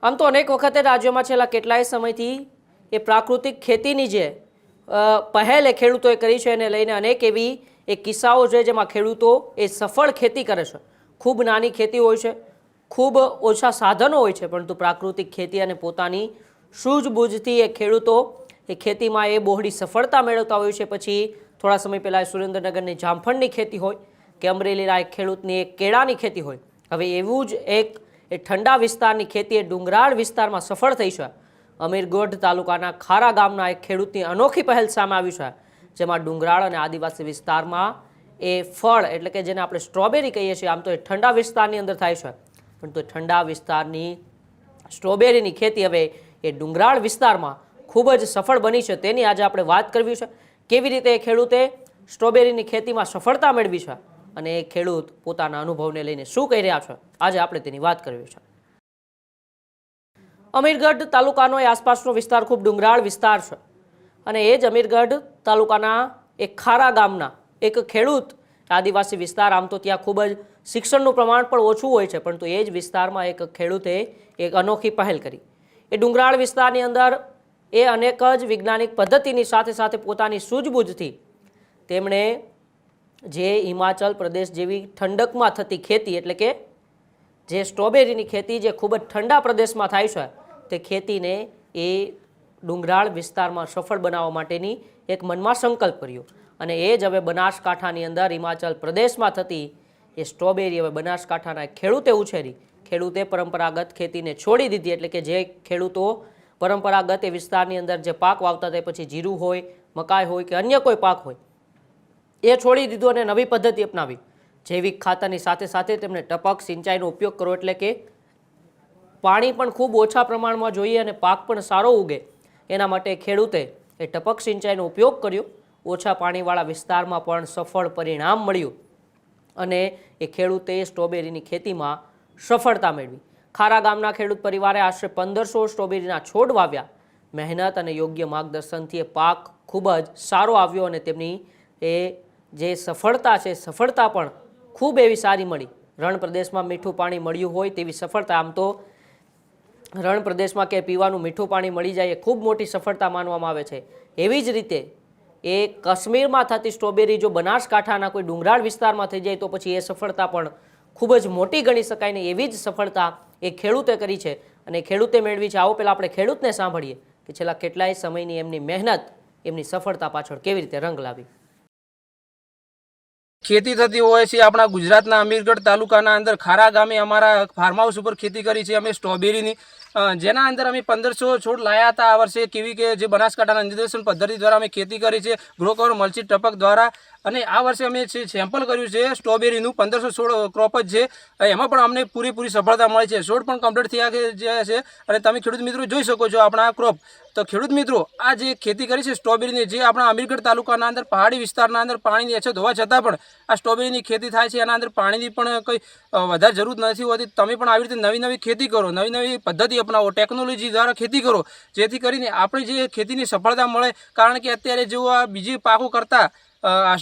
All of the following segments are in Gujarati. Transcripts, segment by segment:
આમ તો અનેક વખતે રાજ્યોમાં છેલ્લા કેટલાય સમયથી એ પ્રાકૃતિક ખેતીની જે પહેલ એ ખેડૂતોએ કરી છે એને લઈને અનેક એવી એ કિસ્સાઓ છે જેમાં ખેડૂતો એ સફળ ખેતી કરે છે. ખૂબ નાની ખેતી હોય છે, ખૂબ ઓછા સાધનો હોય છે, પરંતુ પ્રાકૃતિક ખેતી અને પોતાની સૂઝબૂઝથી એ ખેડૂતો એ ખેતીમાં એ બહોળી સફળતા મેળવતા હોય છે. પછી થોડા સમય પહેલાં સુરેન્દ્રનગરની જામફળની ખેતી હોય કે અમરેલીના એક ખેડૂતની એક કેળાની ખેતી હોય. હવે એવું જ એક એ ઠંડા વિસ્તારની ખેતી એ ડુંગરાળ વિસ્તારમાં સફળ થઈ છે. અમીરગઢ તાલુકાના ખારા ગામના એક ખેડૂતની અનોખી પહેલ સામે આવી છે, જેમાં ડુંગરાળ અને આદિવાસી વિસ્તારમાં એ ફળ એટલે કે જેને આપણે સ્ટ્રોબેરી કહીએ છીએ, આમ તો એ ઠંડા વિસ્તારની અંદર થાય છે, પરંતુ ઠંડા વિસ્તારની સ્ટ્રોબેરીની ખેતી હવે એ ડુંગરાળ વિસ્તારમાં ખૂબ જ સફળ બની છે. તેની આજે આપણે વાત કરવી છે. કેવી રીતે એ ખેડૂતે સ્ટ્રોબેરીની ખેતીમાં સફળતા મેળવી છે અને એ ખેડૂત પોતાના અનુભવને લઈને શું કહી રહ્યા છે, આજે આપણે તેની વાત કરવી છે. અમીરગઢ તાલુકાનો એ આસપાસનો વિસ્તાર ખૂબ ડુંગરાળ વિસ્તાર છે અને એ જ અમીરગઢ તાલુકાના એક ખારા ગામના એક ખેડૂત, આદિવાસી વિસ્તાર, આમ તો ત્યાં ખૂબ જ શિક્ષણનું પ્રમાણ પણ ઓછું હોય છે, પરંતુ એ જ વિસ્તારમાં એક ખેડૂતે એક અનોખી પહેલ કરી. એ ડુંગરાળ વિસ્તારની અંદર એ અનેક જ વૈજ્ઞાનિક પદ્ધતિની સાથે સાથે પોતાની સૂઝબૂઝથી તેમણે જે હિમાચલ પ્રદેશ જેવી ઠંડકમાં થતી ખેતી એટલે કે જે સ્ટ્રોબેરીની ખેતી જે ખૂબ જ ઠંડા પ્રદેશમાં થાય છે, તે ખેતીને એ ડુંગરાળ વિસ્તારમાં સફળ બનાવવા માટેની એક મનમાં સંકલ્પ કર્યો. અને એ જ હવે બનાસકાંઠાની અંદર હિમાચલ પ્રદેશમાં થતી એ સ્ટ્રોબેરી હવે બનાસકાંઠાના ખેડૂતે ઉછેરી. ખેડૂતે પરંપરાગત ખેતીને છોડી દીધી, એટલે કે જે ખેડૂતો પરંપરાગત એ વિસ્તારની અંદર જે પાક વાવતા હતા, પછી જીરું હોય, મકાઈ હોય કે અન્ય કોઈ પાક હોય, એ છોડી દીધું અને નવી પદ્ધતિ અપનાવી. જૈવિક ખાતરની સાથે સાથે તેમણે ટપક સિંચાઈનો ઉપયોગ કર્યો, એટલે કે પાણી પણ ખૂબ ઓછા પ્રમાણમાં જોઈએ અને પાક પણ સારો ઉગે એના માટે ખેડૂતે એ ટપક સિંચાઈનો ઉપયોગ કર્યો. ઓછા પાણીવાળા વિસ્તારમાં પણ સફળ પરિણામ મળ્યું અને એ ખેડૂતે સ્ટ્રોબેરીની ખેતીમાં સફળતા મેળવી. ખારા ગામના ખેડૂત પરિવારે આશરે 1500 સ્ટ્રોબેરીના છોડ વાવ્યા. મહેનત અને યોગ્ય માર્ગદર્શનથી એ પાક ખૂબ જ સારો આવ્યો અને તેમની એ જે સફળતા છે, સફળતા પણ ખૂબ એવી સારી મળી. રણ પ્રદેશમાં મીઠું પાણી મળ્યું હોય તેવી સફળતા, આમ તો રણ પ્રદેશમાં કે પીવાનું મીઠું પાણી મળી જાય એ ખૂબ મોટી સફળતા માનવામાં આવે છે. એવી જ રીતે એ કાશ્મીરમાં થતી સ્ટ્રોબેરી જો બનાસકાંઠાના કોઈ ડુંગરાળ વિસ્તારમાં થઈ જાય તો પછી એ સફળતા પણ ખૂબ જ મોટી ગણી શકાય ને એવી જ સફળતા એ ખેડૂતે કરી છે અને ખેડૂતે મેળવી છે. આવો પહેલાં આપણે ખેડૂતને સાંભળીએ કે છેલ્લા કેટલાય સમયની એમની મહેનત એમની સફળતા પાછળ કેવી રીતે રંગ લાવી. ખેતી થતી હોય છે આપણા ગુજરાતના અમીરગઢ તાલુકાના અંદર ખારા ગામે અમારા ફાર્મ હાઉસ ઉપર ખેતી કરી છે અમે સ્ટ્રોબેરીની, જેના અંદર અમે 1500 છોડ લાયા હતા આ વર્ષે. કેવી કે જે બનાસકાંઠાના નિર્દેશન પદ્ધતિ દ્વારા અમે ખેતી કરી છે, ગ્રો કવર મલ્ચી ટપક દ્વારા. અને આ વર્ષે અમે સેમ્પલ કર્યું છે સ્ટ્રોબેરીનું, 1500 છોડ ક્રોપ જ છે. એમાં પણ અમને પૂરેપૂરી સફળતા મળી છે. છોડ પણ કમ્પ્લીટ થયા છે અને તમે ખેડૂત મિત્રો જોઈ શકો છો આપણા ક્રોપ. તો ખેડૂત મિત્રો, આ જે ખેતી કરી છે સ્ટ્રોબેરીની, જે આપણા અમીરગઢ તાલુકાના અંદર પહાડી વિસ્તારના અંદર પાણીની અછત હોવા છતાં પણ આ સ્ટ્રોબેરીની ખેતી થાય છે. એના અંદર પાણીની પણ કંઈ વધારે જરૂર નથી હોતી. તમે પણ આવી રીતે નવી નવી ખેતી કરો, નવી નવી પદ્ધતિ અપનાવો, ટેકનોલોજી દ્વારા ખેતી કરો, જેથી કરીને આપણી જે ખેતીની સફળતા મળે. કારણ કે અત્યારે જો આ બીજી પાકો કરતાં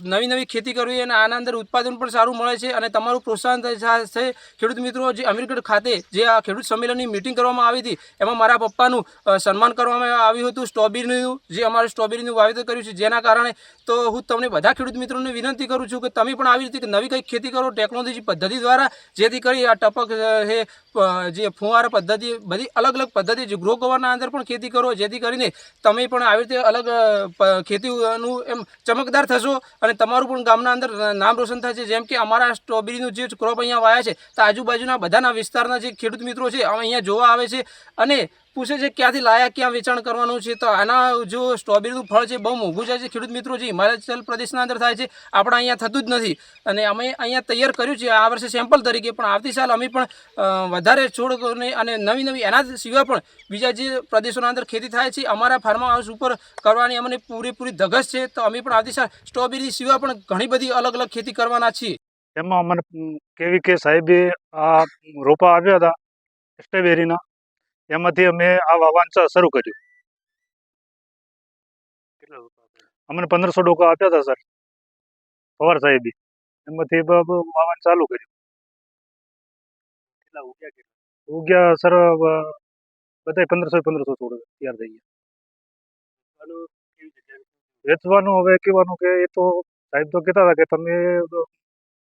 નવી નવી ખેતી કરવી અને આના અંદર ઉત્પાદન પણ સારું મળે છે અને તમારું પ્રોત્સાહન થશે. ખેડૂત મિત્રો, જે અમીરગઢ ખાતે જે આ ખેડૂત સંમેલનની મિટિંગ કરવામાં આવી હતી, એમાં મારા પપ્પાનું સન્માન કરવામાં આવ્યું હતું. સ્ટ્રોબેરીનું જે અમારે સ્ટ્રોબેરીનું વાવેતર કર્યું છે, જેના કારણે તો હું તમને બધા ખેડૂત મિત્રોને વિનંતી કરું છું કે તમે પણ આવી રીતે નવી કંઈક ખેતી કરો ટેકનોલોજી પદ્ધતિ દ્વારા, જેથી કરી આ ટપક જે ફુવારા પદ્ધતિ, બધી અલગ અલગ પદ્ધતિ, જે ગ્રો કવરના અંદર પણ ખેતી કરો, જેથી કરીને તમે પણ આવી રીતે અલગ ખેતીનું એમ ચમકદાર થશો અને તમારું પણ ગામના અંદર નામ રોશન થાય છે. જેમ કે અમારા સ્ટ્રોબેરીનું જે ક્રોપ અહીંયા વાયા છે, તો આજુબાજુના બધાના વિસ્તારના જે ખેડૂત મિત્રો છે અહીંયા જોવા આવે છે અને પૂછે છે ક્યાંથી લાયા, ક્યાં વેચાણ કરવાનું છે. તો આના જો સ્ટ્રોબેરીનું ફળ છે બહુ મોંઘું જાય છે. ખેડૂત મિત્રો, જે હિમાચલ પ્રદેશના અંદર થાય છે, આપણા અહીંયા થતું જ નથી. અને અમે અહીંયા તૈયાર કર્યું છે આ વર્ષે સેમ્પલ તરીકે, પણ આવતી સાલ અમે પણ વધારે છોડ અને નવી નવી એના સિવાય પણ બીજા જે પ્રદેશોના અંદર ખેતી થાય છે અમારા ફાર્મ હાઉસ ઉપર કરવાની અમને પૂરેપૂરી ધગશ છે. તો અમે પણ આવતી સાલ સ્ટ્રોબેરી સિવાય પણ ઘણી બધી અલગ અલગ ખેતી કરવાના છીએ. એમાં અમને કેવી કે સાહેબે આ રોપા આવ્યા હતા સ્ટ્રોબેરીના, એમાંથી અમે આ વાવવાનું શરૂ કર્યું. અમને 1500 ડોકા આપ્યા હતા સર પવાર સાહેબે, એમાંથી વાવવાનું ચાલુ કર્યું. ઉગ્યા સર બધા 1500 છોડ તૈયાર થઈ ગયા. વેચવાનું હવે કહેવાનું કે એ તો સાહેબ તો કહેતા હતા કે તમે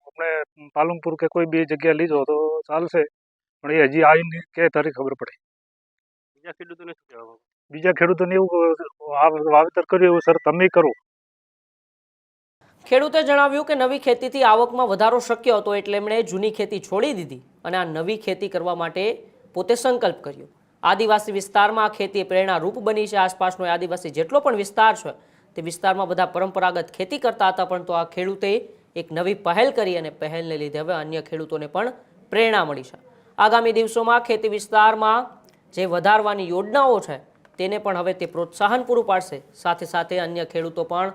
આપણે પાલનપુર કે કોઈ બી જગ્યાએ લીધો તો ચાલશે, પણ એ હજી આવીને કે તારી ખબર પડે. બીજા ખેડૂતોને એવું આ વાવેતર કર્યું એવું સર તમે કરો. ખેડૂતે જણાવ્યું કે નવી ખેતીથી આવકમાં વધારો શક્ય હતો એટલે એમણે જૂની ખેતી છોડી દીધી અને આ નવી ખેતી કરવા માટે પોતે સંકલ્પ કર્યો. આદિવાસી વિસ્તારમાં આ ખેતી પ્રેરણારૂપ બની છે. આસપાસનો આદિવાસી જેટલો પણ વિસ્તાર છે તે વિસ્તારમાં બધા પરંપરાગત ખેતી કરતા હતા, પરંતુ આ ખેડૂતે એક નવી પહેલ કરી અને પહેલને લીધે હવે અન્ય ખેડૂતોને પણ પ્રેરણા મળી છે. આગામી દિવસોમાં ખેતી વિસ્તારમાં જે વધારવાની યોજનાઓ છે તેને પણ હવે તે પ્રોત્સાહન પૂરું પાડશે. સાથે સાથે અન્ય ખેડૂતો પણ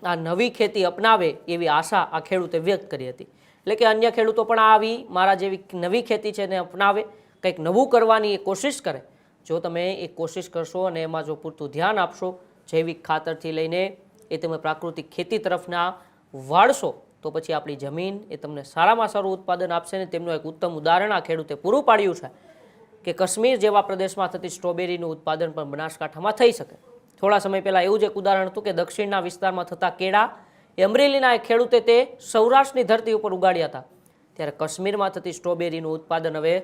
આ નવી ખેતી અપનાવે એવી આશા આ ખેડૂતે વ્યક્ત કરી હતી. એટલે કે અન્ય ખેડૂતો પણ આવી મારા જેવી નવી ખેતી છે એને અપનાવે, કંઈક નવું કરવાની એ કોશિશ કરે. જો તમે એ કોશિશ કરશો અને એમાં જો પૂરતું ધ્યાન આપશો, જૈવિક ખાતરથી લઈને એ તમે પ્રાકૃતિક ખેતી તરફના વાળશો, તો પછી આપણી જમીન એ તમને સારામાં સારું ઉત્પાદન આપશે. ને તેમનું એક ઉત્તમ ઉદાહરણ આ ખેડૂતે પૂરું પાડ્યું છે કે કાશ્મીર જેવા પ્રદેશમાં થતી સ્ટ્રોબેરીનું ઉત્પાદન પણ બનાસકાંઠામાં થઈ શકે. થોડા સમય પહેલાં એવું જ એક ઉદાહરણ હતું કે દક્ષિણના વિસ્તારમાં થતા કેળા એ અમરેલીના એક ખેડૂતે તે સૌરાષ્ટ્રની ધરતી ઉપર ઉગાડ્યા હતા. ત્યારે કાશ્મીરમાં થતી સ્ટ્રોબેરીનું ઉત્પાદન હવે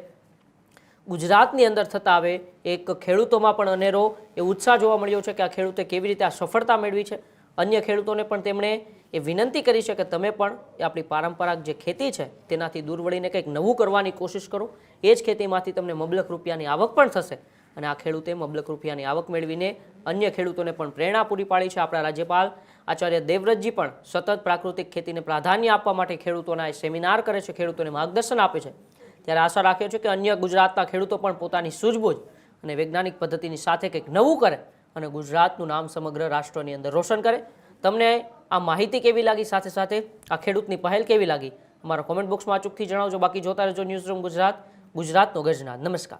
ગુજરાતની અંદર થતા હવે એક ખેડૂતોમાં પણ અનેરો એ ઉત્સાહ જોવા મળ્યો છે કે આ ખેડૂતે કેવી રીતે આ સફળતા મેળવી છે. અન્ય ખેડૂતોને પણ તેમણે એ વિનંતી કરી છે કે તમે પણ એ આપણી પારંપરિક જે ખેતી છે તેનાથી દૂર વળીને કંઈક નવું કરવાની કોશિશ કરો. એ જ ખેતીમાંથી તમને મબલખ રૂપિયાની આવક પણ થશે અને આ ખેડૂતે મબલખ રૂપિયાની આવક મેળવીને અન્ય ખેડૂતોને પણ પ્રેરણા પૂરી પાડી છે. આપણા રાજ્યપાલ આચાર્ય દેવવ્રતજી પણ સતત પ્રાકૃતિક ખેતીને પ્રાધાન્ય આપવા માટે ખેડૂતોના સેમિનાર કરે છે, ખેડૂતોને માર્ગદર્શન આપે છે. ત્યારે આશા રાખીએ છીએ કે અન્ય ગુજરાતના ખેડૂતો પણ પોતાની સૂઝબૂઝ અને વૈજ્ઞાનિક પદ્ધતિની સાથે કંઈક નવું કરે અને ગુજરાતનું નામ સમગ્ર રાષ્ટ્રની અંદર રોશન કરે. તમને આ માહિતી કેવી લાગી, સાથે સાથે આ ખેડૂતની પહેલ કેવી લાગી, અમારા કોમેન્ટ બોક્સમાં અચૂકથી જણાવજો. બાકી જોતા રહેજો ન્યૂઝરૂમ ગુજરાત, ગુજરાતનો ગજનાદ. નમસ્કાર.